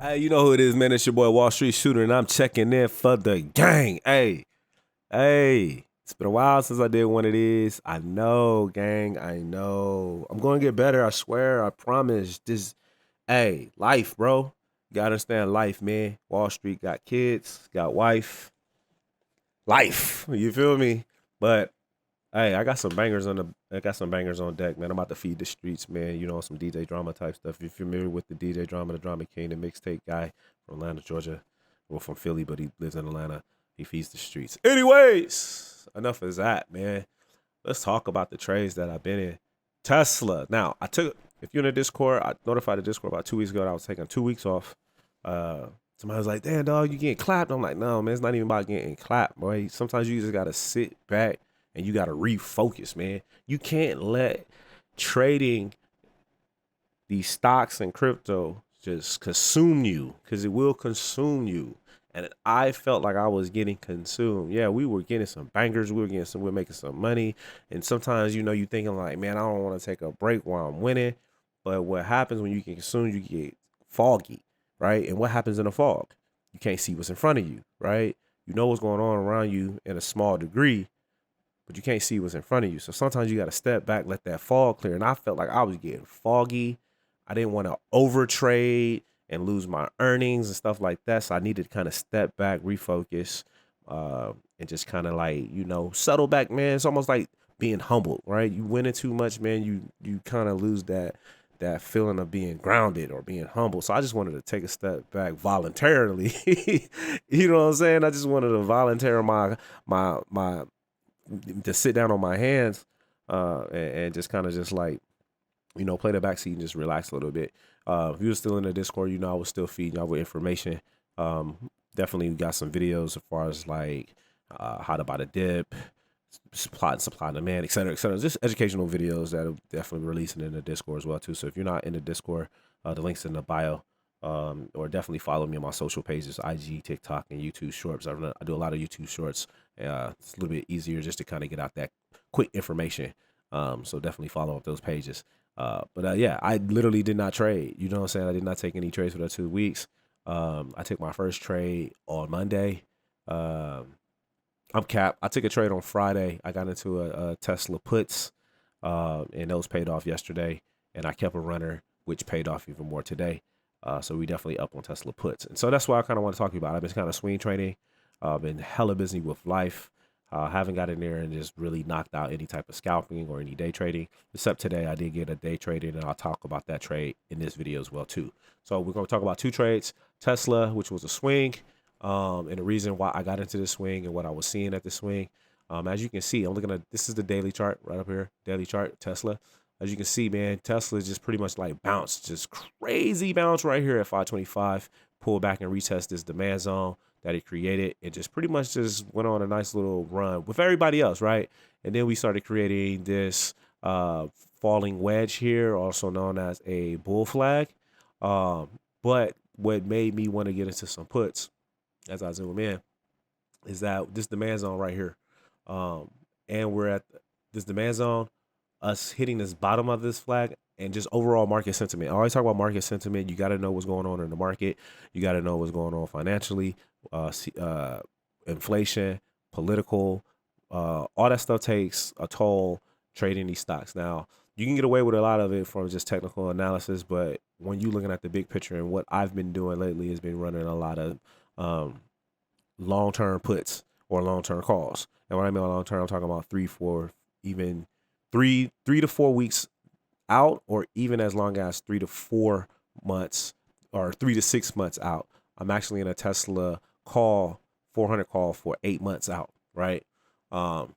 Hey, you know who it is, man. It's your boy Wall Street Shooter, and I'm checking in for the gang. Hey, it's been a while since I did one of these. I know, gang. I know. I'm going to get better. I swear. I promise. Life, bro. You gotta understand life, man. Wall Street got kids, got wife, life. You feel me? But hey, I got some bangers on deck, man. I'm about to feed the streets, man. You know, some DJ drama type stuff. If you're familiar with the DJ drama, the drama king, the mixtape guy from Atlanta, Georgia. Well, from Philly, but he lives in Atlanta. He feeds the streets. Anyways, enough of that, man. Let's talk about the trades that I've been in. Tesla. Now, if you're in the Discord, I notified the Discord about 2 weeks ago that I was taking 2 weeks off. Uh, Somebody was like, damn, dog, you getting clapped? I'm like, no, man, it's not even about getting clapped, boy. Sometimes you just got to sit back and you got to refocus, man. You can't let trading these stocks and crypto just consume you, because it will consume you. And I felt like I was getting consumed. Yeah, we were getting some bangers. We were making some money. And sometimes, you thinking like, man, I don't want to take a break while I'm winning. But what happens when you get consumed, you get foggy, right? And what happens in a fog? You can't see what's in front of you, right? You know what's going on around you in a small degree, but you can't see what's in front of you. So sometimes you got to step back, let that fog clear. And I felt like I was getting foggy. I didn't want to overtrade and lose my earnings and stuff like that. So I needed to kind of step back, refocus, and just kind of like, settle back, man. It's almost like being humbled, right? You win it too much, man. You kind of lose that feeling of being grounded or being humble. So I just wanted to take a step back voluntarily. You know what I'm saying? I just wanted to volunteer my to sit down on my hands, and just kind of just like, play the back seat and just relax a little bit. If you were still in the Discord, I was still feeding y'all with information. Definitely got some videos as far as like how to buy the dip, supply and demand, et cetera, et cetera. Just educational videos that are definitely releasing in the Discord as well too. So if you're not in the Discord, the link's in the bio. Or definitely follow me on my social pages, IG, TikTok, and YouTube Shorts. I do a lot of YouTube Shorts. It's a little bit easier just to kind of get out that quick information. So definitely follow up those pages. But yeah, I literally did not trade. You know what I'm saying? I did not take any trades for that 2 weeks. I took my first trade on Monday. I'm capped. I took a trade on Friday. I got into a Tesla puts, and those paid off yesterday. And I kept a runner, which paid off even more today. So we definitely up on Tesla puts. And so that's why I kind of want to talk to you about. I've been kind of swing trading. Been hella busy with life. Haven't got in there and just really knocked out any type of scalping or any day trading. Except today I did get a day trading, and I'll talk about that trade in this video as well too. So we're going to talk about two trades. Tesla, which was a swing, and the reason why I got into this swing and what I was seeing at the swing. As you can see, I'm looking at, this is the daily chart right up here, daily chart, Tesla. As you can see, man, Tesla is just pretty much like bounced, just crazy bounce right here at 525, pull back and retest this demand zone that it created. It just pretty much just went on a nice little run with everybody else, right? And then we started creating this falling wedge here, also known as a bull flag. But what made me want to get into some puts as I zoom in is that this demand zone right here. And we're at this demand zone, us hitting this bottom of this flag, and just overall market sentiment. I always talk about market sentiment. You got to know what's going on in the market. You got to know what's going on financially, inflation, political, all that stuff takes a toll trading these stocks. Now, you can get away with a lot of it from just technical analysis, but when you're looking at the big picture, and what I've been doing lately has been running a lot of long-term puts or long-term calls. And when I mean long-term, I'm talking about 3, 4, even 3 to 4 weeks out, or even as long as 3 to 4 months or 3 to 6 months out. I'm actually in a Tesla call, 400 call for 8 months out, right? So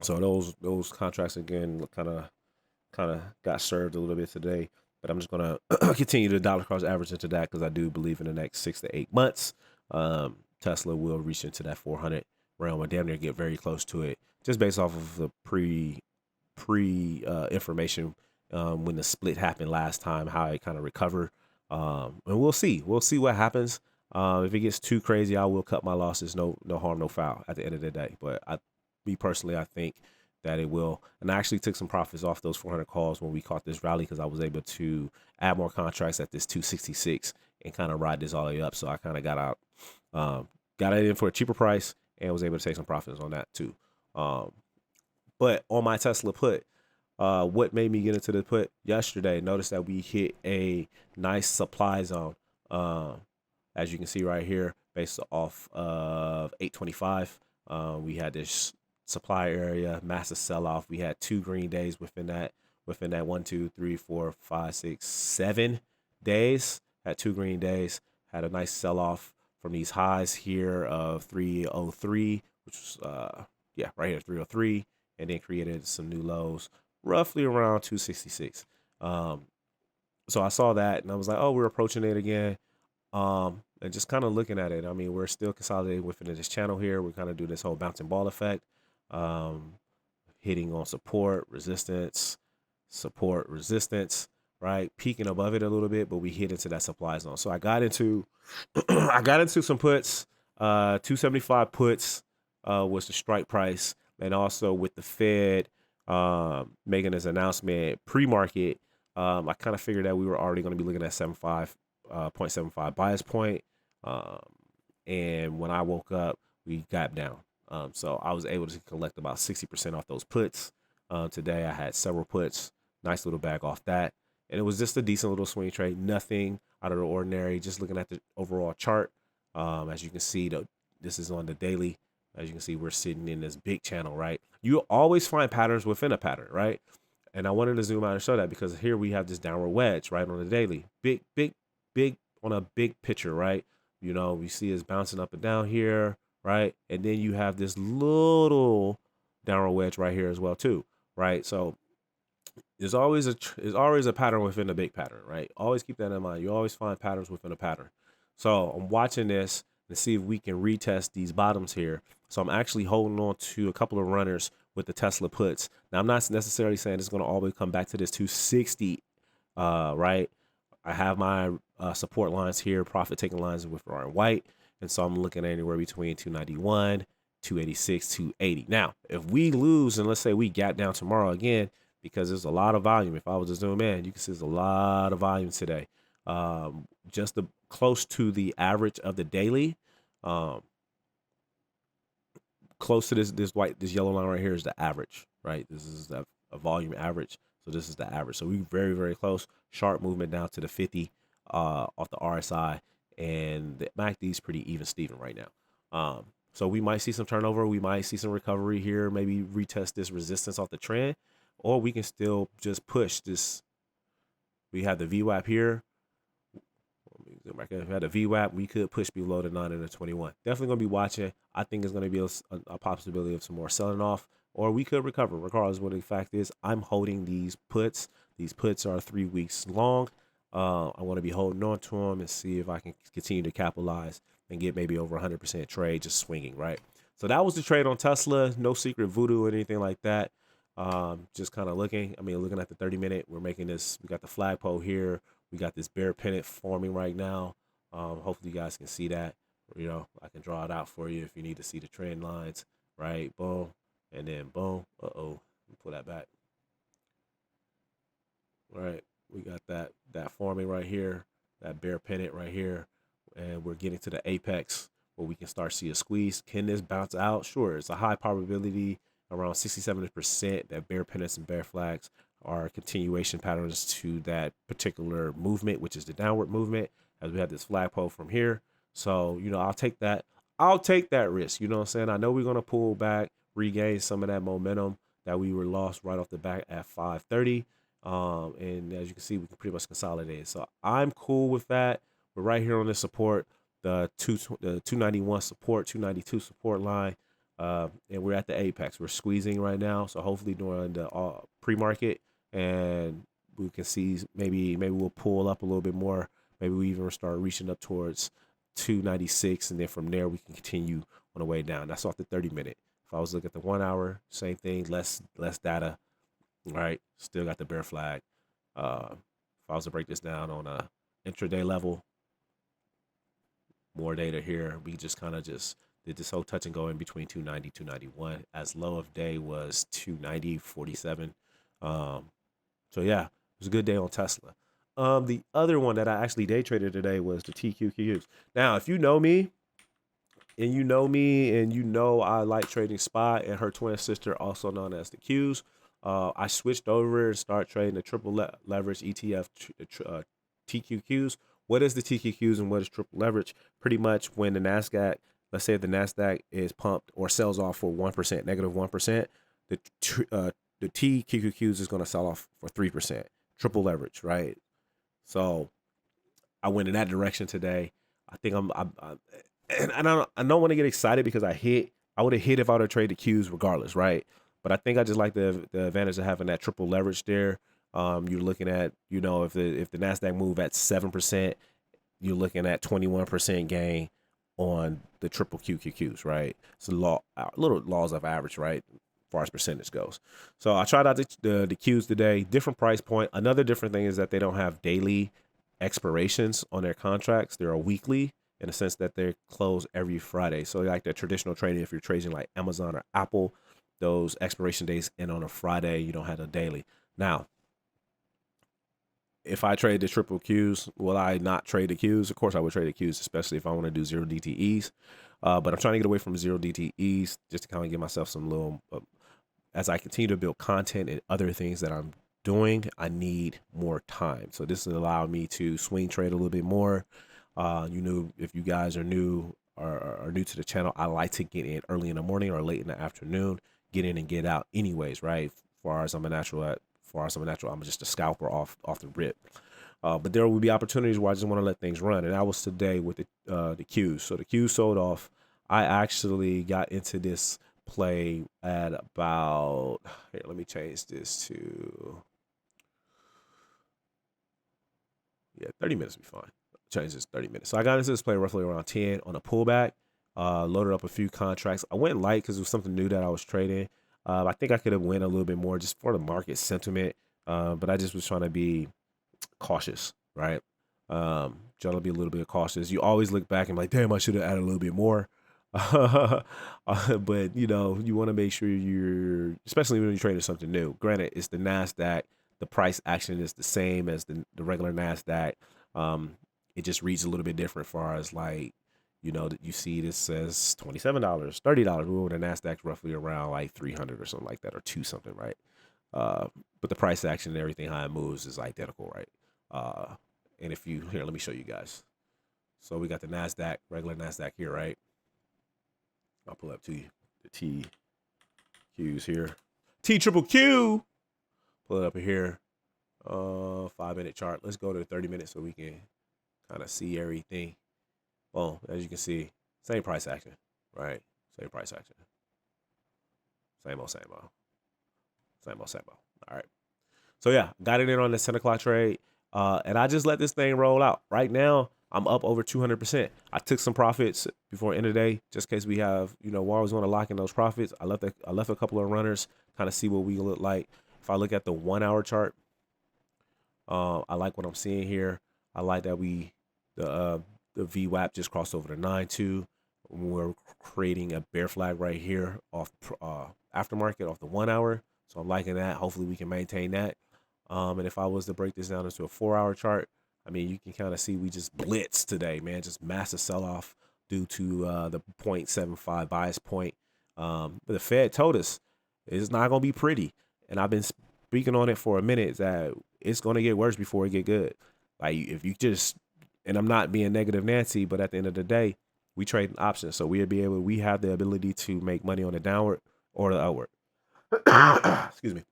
those contracts again kind of got served a little bit today, but I'm just gonna continue to dollar cost average into that, because I do believe in the next 6 to 8 months, Tesla will reach into that 400 realm and damn near get very close to it, just based off of the pre information when the split happened last time, how it kind of recovered. And we'll see what happens. If it gets too crazy, I will cut my losses. No harm, no foul at the end of the day. But me personally, I think that it will. And I actually took some profits off those 400 calls when we caught this rally because I was able to add more contracts at this 266 and kind of ride this all the way up. So I kind of got out, got it in for a cheaper price and was able to take some profits on that too. But on my Tesla put, what made me get into the put yesterday, notice that we hit a nice supply zone. As you can see right here, based off of 825, we had this supply area, massive sell-off. We had 2 green days within that 1, 2, 3, 4, 5, 6, 7 days. Had 2 green days, had a nice sell-off from these highs here of 303, which was right here, 303, and then created some new lows roughly around 266. So I saw that and I was like, oh, we're approaching it again. And just kind of looking at it, I mean, we're still consolidating within this channel here. We're kind of doing this whole bouncing ball effect, hitting on support, resistance, right? Peaking above it a little bit, but we hit into that supply zone. So I got into, I got into some puts, 275 puts was the strike price. And also with the Fed making this announcement pre-market, I kind of figured that we were already going to be looking at 0.75 bias point. And when I woke up, we gapped down. So I was able to collect about 60% off those puts. Today I had several puts, nice little bag off that. And it was just a decent little swing trade, nothing out of the ordinary, just looking at the overall chart. As you can see, this is on the daily. As you can see, we're sitting in this big channel, right? You always find patterns within a pattern, right? And I wanted to zoom out and show that because here we have this downward wedge, right, on the daily. Big on a big picture, right? You know, we see it's bouncing up and down here, right? And then you have this little downward wedge right here as well too, right? So there's always a pattern within a big pattern, right? Always keep that in mind. You always find patterns within a pattern. So I'm watching this to see if we can retest these bottoms here. So I'm actually holding on to a couple of runners with the Tesla puts. Now, I'm not necessarily saying it's going to always come back to this 260, right? I have my support lines here, profit taking lines with are in white. And so I'm looking at anywhere between 291, 286, 280. Now, if we lose and let's say we gap down tomorrow again, because there's a lot of volume. If I was to zoom in, you can see there's a lot of volume today. Just close to the average of the daily. Close to this yellow line right here is the average, right? This is a volume average. So this is the average. So we're very, very close. Sharp movement down to the 50 off the RSI. And the MACD is pretty even Steven right now. So we might see some turnover. We might see some recovery here. Maybe retest this resistance off the trend. Or we can still just push this. We have the VWAP here. If we had a VWAP, we could push below the 9 and the 21. Definitely going to be watching. I think it's going to be a possibility of some more selling off. Or we could recover, regardless of what the fact is. I'm holding these puts. These puts are 3 weeks long. I want to be holding on to them and see if I can continue to capitalize and get maybe over 100% trade just swinging, right? So that was the trade on Tesla. No secret voodoo or anything like that. Just kind of looking. I mean, looking at the 30-minute, we're making this. We got the flagpole here. We got this bear pennant forming right now. Hopefully you guys can see that. You know, I can draw it out for you if you need to see the trend lines, right? Boom. And then boom. Let me pull that back. All right. We got that forming right here, that bear pennant right here. And we're getting to the apex where we can start see a squeeze. Can this bounce out? Sure. It's a high probability, around 67%, that bear pennants and bear flags are continuation patterns to that particular movement, which is the downward movement, as we have this flagpole from here. So, you know, I'll take that risk. You know what I'm saying? I know we're going to pull back, regain some of that momentum that we were lost right off the bat at 530. And as you can see, we can pretty much consolidate. So I'm cool with that. We're right here on the support, the 291 support, 292 support line. And we're at the apex. We're squeezing right now. So hopefully during the pre-market, and we can see maybe we'll pull up a little bit more. Maybe we even start reaching up towards 296, and then from there we can continue on the way down. That's off the 30-minute. If I was looking at the 1 hour, same thing, less data. All right, still got the bear flag. If I was to break this down on a intraday level, more data here. We just kind of just Did this whole touch and go in between 290, 291. As low of day was 290.47. So yeah, it was a good day on Tesla. The other one that I actually day traded today was the TQQQs. Now, if you know me, I like trading SPY and her twin sister, also known as the Qs. I switched over and start trading the leverage ETF TQQs. What is the TQQs and what is triple leverage? Pretty much when the Nasdaq, let's say the Nasdaq is pumped or sells off for 1%, -1%, the TQQQs is going to sell off for 3%. Triple leverage, right? So I went in that direction today. I think and I don't want to get excited because I would have hit if I would have traded the Qs regardless, right? But I think I just like the advantage of having that triple leverage there. You're looking at, if the Nasdaq move at 7%, you're looking at 21% gain on the triple QQQs, right? It's little laws of average, right? As far as percentage goes. So I tried out the Qs today, different price point. Another different thing is that they don't have daily expirations on their contracts. They're a weekly in the sense that they're closed every Friday. So like the traditional trading, if you're trading like Amazon or Apple, those expiration days end on a Friday. You don't have a daily. Now, if I trade the triple Qs, will I not trade the Qs? Of course I would trade the Qs, especially if I want to do zero DTEs. But I'm trying to get away from zero DTEs just to kind of give myself some little, as I continue to build content and other things that I'm doing, I need more time. So this will allow me to swing trade a little bit more. If you guys are new or are new to the channel, I like to get in early in the morning or late in the afternoon, get in and get out anyways, right? As far as I'm a natural, I'm just a scalper off the rip. But there will be opportunities where I just want to let things run. And that was today with the Qs. So the Qs sold off. I actually got into this play at about, here, let me change this to, 30 minutes will be fine. Change this 30 minutes. So I got into this play roughly around 10 on a pullback, loaded up a few contracts. I went light because it was something new that I was trading. I think I could have went a little bit more just for the market sentiment, but I just was trying to be cautious, right? Trying to be a little bit cautious. You always look back and be like, damn, I should have added a little bit more. But you want to make sure especially when you're trading something new. Granted, it's the Nasdaq. The price action is the same as the regular Nasdaq. It just reads a little bit different as far as like, that you see this says $27, $30. Well, the Nasdaq's roughly around like 300 or something like that, or two something, right? But the price action and everything how it moves is identical, right? And let me show you guys. So we got the Nasdaq, regular Nasdaq here, right? I'll pull up to you the TQs here. T triple Q. Pull it up here. 5-minute chart. Let's go to 30 minutes so we can kind of see everything. Well, as you can see, same price action, right? Same price action. Same old. All right. So yeah, got it in on the 10 o'clock trade. And I just let this thing roll out. Right now, I'm up over 200%. I took some profits before end of the day, just in case we have, we always want to lock in those profits. I left a couple of runners, kind of see what we look like. If I look at the 1 hour chart, I like what I'm seeing here. I like that the VWAP just crossed over to 9.2. We're creating a bear flag right here off aftermarket off the 1 hour. So I'm liking that. Hopefully we can maintain that. And if I was to break this down into a 4 hour chart, I mean, you can kind of see we just blitzed today, man. Just massive sell-off due to the 0.75 bias point. But the Fed told us it's not going to be pretty. And I've been speaking on it for a minute that it's going to get worse before it get good. Like if you just, and I'm not being negative Nancy, but at the end of the day, we trade options. So we have the ability to make money on the downward or the upward. Excuse me.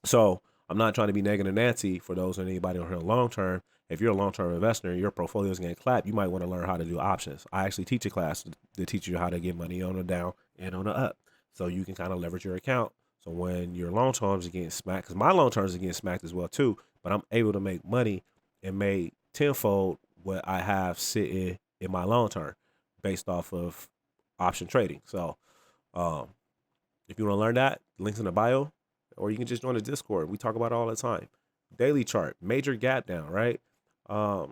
So I'm not trying to be negative Nancy for those and anybody on here long term. If you're a long-term investor and your portfolio is getting clapped, you might want to learn how to do options. I actually teach a class to teach you how to get money on the down and on the up. So you can kind of leverage your account. So when your long terms are getting smacked, because my long terms are getting smacked as well too, but I'm able to make money and make tenfold what I have sitting in my long term based off of option trading. So if you want to learn that, links in the bio, or you can just join the Discord. We talk about it all the time. Daily chart, major gap down, right? The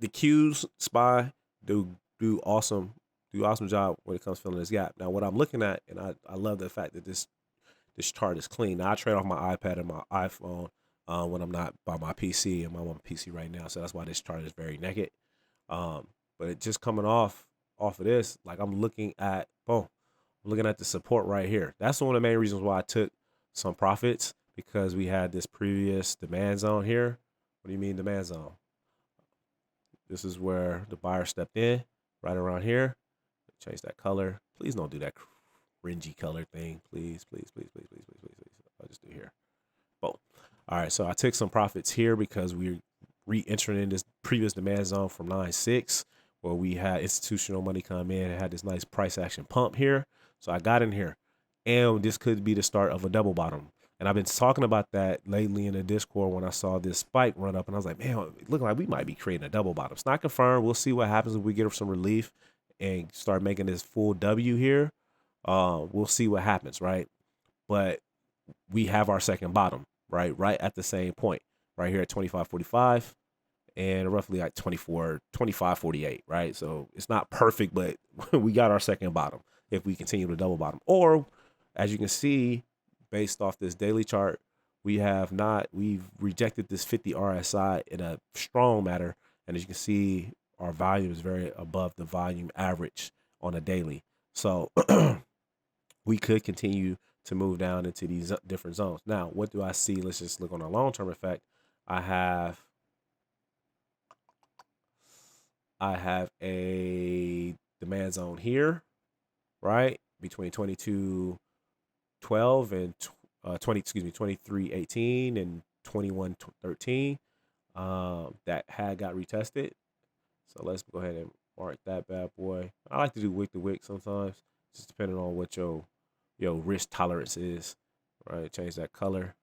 Qs, SPY do awesome. do awesome job when it comes to filling this gap. Now, what I'm looking at, and I love the fact that this chart is clean. Now, I trade off my iPad and my iPhone when I'm not by my PC, and I'm on my PC right now, so that's why this chart is very naked. But it just coming off of this, like I'm looking at, boom, I'm looking at the support right here. That's one of the main reasons why I took some profits, because we had this previous demand zone here. What do you mean demand zone? This is where the buyer stepped in, right around here. Change that color. Please don't do that cringy color thing. Please, please, please, please, please, please, please, please. I'll just do here. Boom. All right, so I took some profits here because we're re-entering in this previous demand zone from 9.6, where we had institutional money come in and had this nice price action pump here. So I got in here, and this could be the start of a double bottom. And I've been talking about that lately in the Discord when I saw this spike run up, and I was like, man, it looking like we might be creating a double bottom. It's not confirmed. We'll see what happens if we get some relief and start making this full W here. We'll see what happens, right? But we have our second bottom, right at the same point, right here at 25.45 and roughly like 25.48, right? So it's not perfect, but we got our second bottom if we continue to double bottom. Or as you can see, based off this daily chart, we've rejected this 50 RSI in a strong manner. And as you can see, our volume is very above the volume average on a daily. So we could continue to move down into these different zones. Now, what do I see? Let's just look on a long-term effect. I have a demand zone here, right? Between 22.12 and 23.18 and 21.13. That had got retested. So let's go ahead and mark that bad boy. I like to do wick to wick sometimes, just depending on what your risk tolerance is, right? Change that color.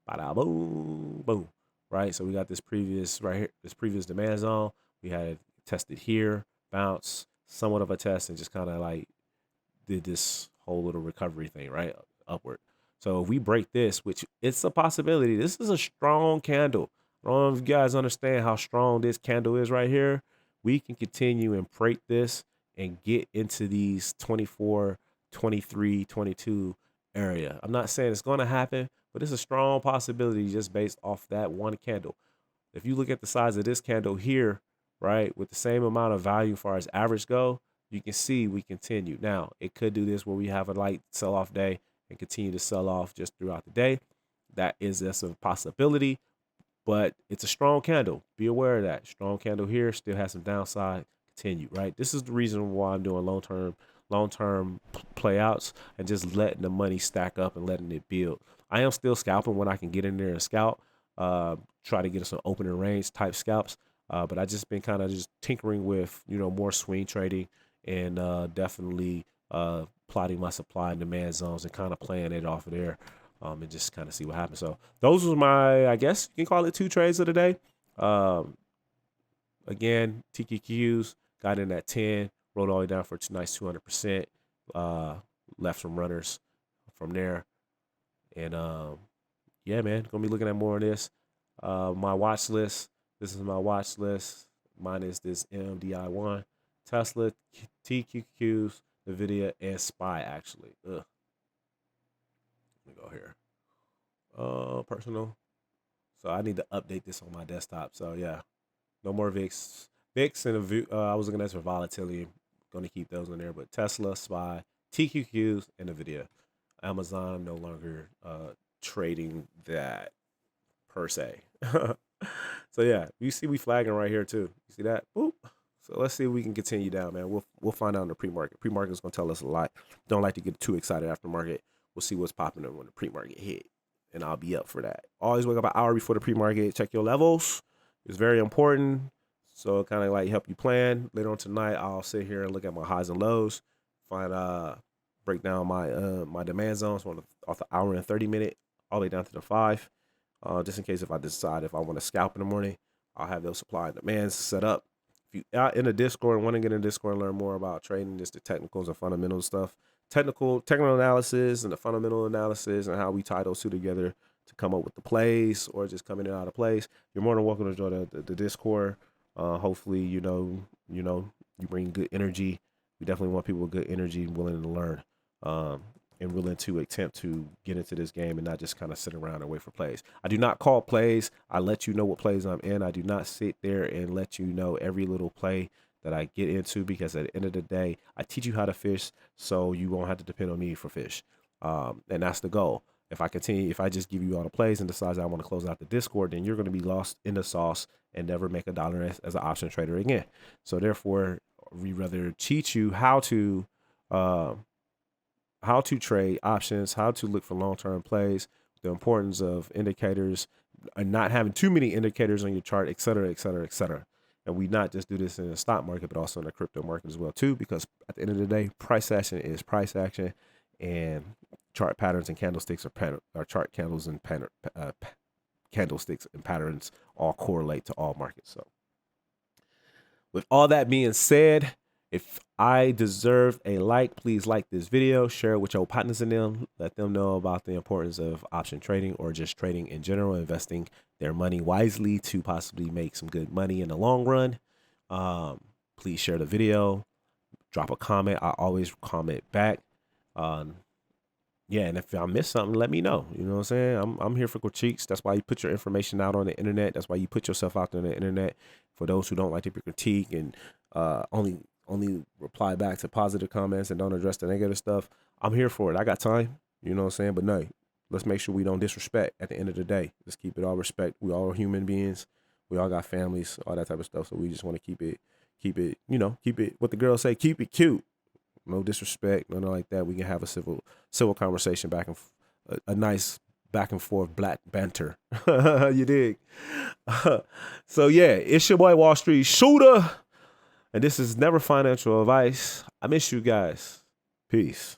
Bada boom, boom, right? So we got this previous right here, this previous demand zone. We had it tested here, bounce, somewhat of a test, and just kind of like did this whole little recovery thing, right? Upward. So if we break this, which it's a possibility, this is a strong candle. I don't know if you guys understand how strong this candle is right here. We can continue and break this and get into these 24, 23, 22 area. I'm not saying it's going to happen, but it's a strong possibility just based off that one candle. If you look at the size of this candle here, right, with the same amount of value as far as average go, you can see we continue. Now, it could do this where we have a light sell-off day and continue to sell off just throughout the day. That is just a possibility, but it's a strong candle. Be aware of that. Strong candle here still has some downside. Continue, right? This is the reason why I'm doing long-term playouts and just letting the money stack up and letting it build. I am still scalping when I can get in there and scalp, try to get some opening range type scalps. But I just been kind of just tinkering with, more swing trading and definitely plotting my supply and demand zones and kind of playing it off of there and just kind of see what happens. So those were my, I guess you can call it 2 trades of the day. Again, TQQs got in at 10, rolled all the way down for a nice 200%, left some runners from there. And yeah, man, gonna be looking at more of this. My watch list. This is my watch list. Mine is this nvda one, Tesla, TQQs, nvidia, and SPY actually. Let me go here. Personal. So I need to update this on my desktop. So yeah, no more VIX. VIX and I was looking at for volatility. Going to keep those in there, but Tesla, SPY, TQQs, and nvidia. Amazon no longer trading that per se. So yeah, you see we flagging right here too. You see that? Boop. So let's see if we can continue down, man. We'll find out in the pre-market. Pre-market is gonna tell us a lot. Don't like to get too excited after market. We'll see what's popping when the pre-market hit, and I'll be up for that. Always wake up an hour before the pre-market. Check your levels. It's very important. So it kind of like help you plan. Later on tonight, I'll sit here and look at my highs and lows, break down my my demand zones off the hour and 30-minute all the way down to the 5. Just in case if I decide if I want to scalp in the morning, I'll have those supply and demands set up. If you out in the Discord and want to get in the Discord and learn more about trading, just the technicals and fundamental stuff, technical analysis and the fundamental analysis and how we tie those two together to come up with the plays or just coming in and out of plays, you're more than welcome to join the Discord. Hopefully, You bring good energy. We definitely want people with good energy, willing to learn, and willing to attempt to get into this game and not just kind of sit around and wait for plays. I do not call plays. I let you know what plays I'm in. I do not sit there and let you know every little play that I get into, because at the end of the day, I teach you how to fish so you won't have to depend on me for fish. And that's the goal. If I just give you all the plays and decide I want to close out the Discord, then you're going to be lost in the sauce and never make a dollar as an option trader again. So therefore, we rather teach you uh, how to trade options, how to look for long-term plays, the importance of indicators, and not having too many indicators on your chart, et cetera, et cetera, et cetera. And we not just do this in the stock market, but also in the crypto market as well too, because at the end of the day, price action is price action, and chart patterns and candlesticks are chart candles and candlesticks and patterns all correlate to all markets. So with all that being said, if I deserve a like, please like this video, share it with your partners in them, let them know about the importance of option trading or just trading in general, investing their money wisely to possibly make some good money in the long run. Please share the video, drop a comment. I always comment back. Yeah, and if I miss something, let me know. You know what I'm saying? I'm here for critiques. That's why you put your information out on the internet. That's why you put yourself out there on the internet. For those who don't like to be critique and only reply back to positive comments and don't address the negative stuff, I'm here for it. I got time. You know what I'm saying? But no, let's make sure we don't disrespect at the end of the day. Let's keep it all respect. We all are human beings. We all got families, all that type of stuff. So we just want to keep it, keep it, what the girls say, keep it cute. No disrespect, nothing like that. We can have a civil conversation back and a nice back and forth black banter. You dig? So yeah, it's your boy Wall Street Shooter, and this is never financial advice. I miss you guys. Peace.